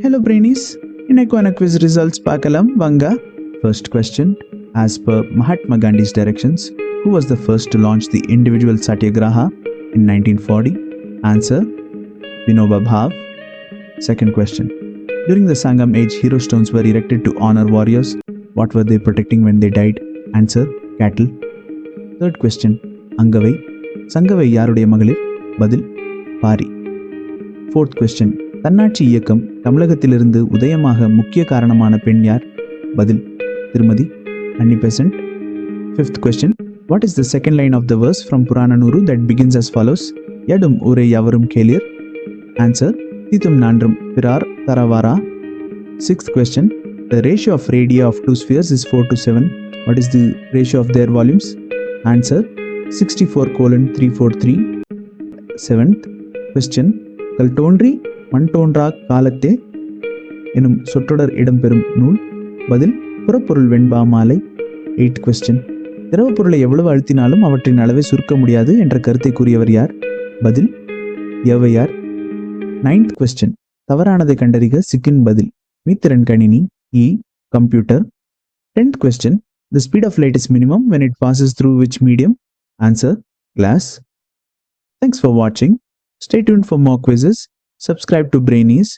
Hello Brainies, இன்னைக்கான quiz results பார்க்கலாம் வாங்க. First question, as per Mahatma Gandhi's directions, who was the first to launch the individual Satyagraha in 1940? Answer, Vinoba Bhave. Second question, during the Sangam age, hero stones were erected to honor warriors. What were they protecting when they died? Answer, cattle. Third question, Angavai. Sangavai யாருடைய மகளிர்? பதில், Pari. Fourth question, தன்னாட்சி இயக்கம் தமிழகத்திலிருந்து உதயமாக முக்கிய காரணமான பெண் யார்? பதில், திருமதி அன்னி Besant. Fifth question, what is the second line of the verse from Purananuru that begins as follows? யடும் ஊரே யாவரும் கேளீர். Answer, தீத்தும் நான்றும் பிறார் தரவாரா. Sixth question, the ratio of radii of two spheres is 4:7. What is the ratio of their volumes? Answer, 64:343. Seventh question, கல் தோன்றி மண் தோன்றா காலத்தே எனும் சொற்றொடர் இடம்பெறும் நூல். பதில், புறப்பொருள் வெண்பா மாலை. 8th question, திரவ பொருளை எவ்வளவு அழுத்தினாலும் அவற்றின் அளவை சுருக்க முடியாது என்ற கருத்தை கூறியவர் யார்? பதில், யவையார். 9th question, தவறானதை கண்டறிக சிக்கின் பதில். மீத்திறன் கணினி, E computer. 10th question, the speed of light is minimum when it passes through which medium? Answer, glass. Thanks for watching. Stay tuned for more quizzes. Subscribe to Brainies.